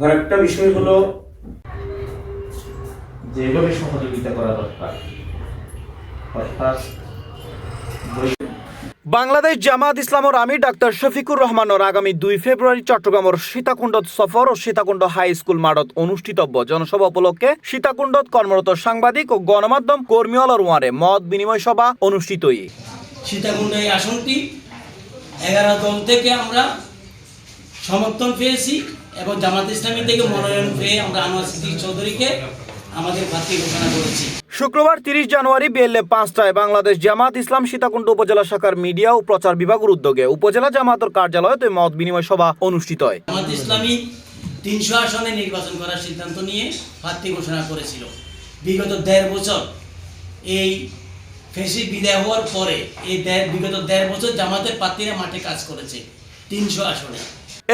আর একটা বিষয় হলো যেভাবে সহযোগিতা করা দরকার, অর্থাৎ বাংলাদেশ জামাত ইসলামৰ আমির ডাক্তার শফিকুর রহমানৰ আগামী 2 ফেব্রুয়ারি চট্টগ্রামের সীতাকুণ্ডত সফর ও সীতাকুণ্ড হাই স্কুল মাঠত অনুষ্ঠিতব্য জনসভা উপলক্ষে সীতাকুণ্ডত কর্মরত সাংবাদিক ও গণমাধ্যম কর্মীসকলৰ ওয়ারে মত বিনিময় সভা অনুষ্ঠিত। সীতাকুণ্ড এই আসনটি 11 দল থেকে আমরা সমর্থন পেয়েছি এবং জামাত ইসলামী থেকে মনোনয়ন পেয়ে আমরা আনোয়ার সিদ্দিক চৌধুরীকে আমাদের প্রার্থী ঘোষণা করেছি। শুক্রবার 30 জানুয়ারি বিকেলে 5টায় বাংলাদেশ জামাত ইসলাম সীতাকুণ্ড উপজেলা শাখার মিডিয়া ও প্রচার বিভাগের উদ্যোগে উপজেলা জামাতের কার্যালয়তে মত বিনিময় সভা অনুষ্ঠিত হয়। জামাত ইসলামী 300 আসনে নির্বাচন করার সিদ্ধান্ত নিয়ে প্রার্থী ঘোষণা করেছিল। বিগত 1.5 বছর এই ফেসি বিদায় হওয়ার পরে বিগত 1.5 বছর জামাতের প্রার্থীরা মাঠে কাজ করেছে 300 আসনে।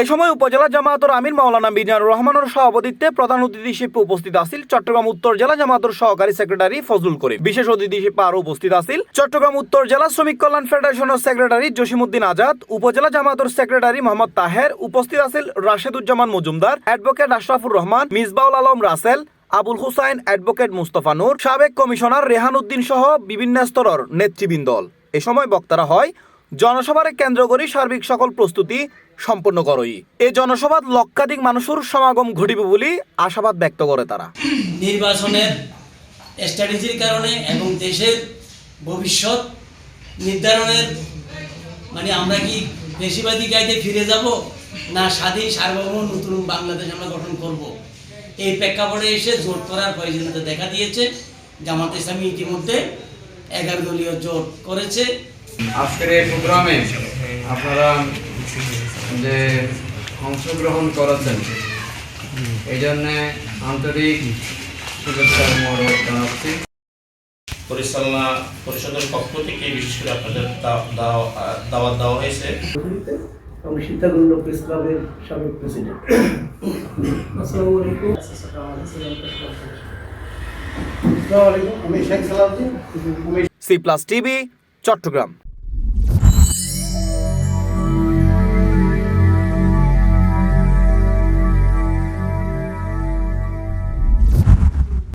এ সময় উপজেলা জামায়াতের আমির মাওলানা মিজানুর রহমানের সভাপতিত্বে প্রধান অতিথি হিসেবে উপস্থিত আছেন চট্টগ্রাম উত্তর জেলা জামায়াতের সহকারী সেক্রেটারি ফজলুল করিম। বিশেষ অতিথি হিসেবে আরও উপস্থিত আছেন চট্টগ্রাম উত্তর জেলা শ্রমিক কল্যাণ ফেডারেশনের সেক্রেটারি জসিমউদ্দিন আজাদ, উপজেলা জামায়াতের সেক্রেটারি মোহাম্মদ তাহের, উপস্থিত আছেন রাশেদুজ্জামান মজুমদার, অ্যাডভোকেট আশরাফুর রহমান, মিসবাউল আলম রাসেল, আবুল হুসাইন, অ্যাডভোকেট মুস্তফা নূর, সাবেক কমিশনার রেহান উদ্দিন সহ বিভিন্ন স্তরের নেতৃবৃন্দ। এ সময় বক্তারা হয় জনসভারে কেন্দ্র করে সার্বিক সকল প্রস্তুতি সম্পন্ন করই। এই জনসভাত লক্ষাধিক মানুষের সমাগম ঘটিবে বলে আশাবাদ ব্যক্ত করে তারা। নির্বাচনের স্ট্র্যাটেজির কারণে এবং দেশের ভবিষ্যৎ নির্ধারণের আমরা কি বেশিবাদী গাইতে ফিরে যাব না স্বাধীন সার্বভৌম নতুন বাংলাদেশ আমরা গঠন করব, এই প্রেক্ষাপটে এসে জোট করার প্রয়োজনীয়তা দেখা দিয়েছে। জামাত ইসলামী ইতিমধ্যে 11 দলীয় জোট করেছে। আজকের এই প্রোগ্রামে আপনারা যে অংশগ্রহণ করেছেন এই জন্যে আন্তরিক শুভেচ্ছা জানাচ্ছি। পরিচালনা পরিষদের পক্ষ থেকে বিশেষ করে আপনাদের দাওয়াত দেওয়া হয়েছে। আমি সীতাকুণ্ড প্রেস ক্লাবের সাবেক প্রেসিডেন্ট। আসসালামু আলাইকুম। আমি শেখ সালাউদ্দিন। C+ TV Chittagong.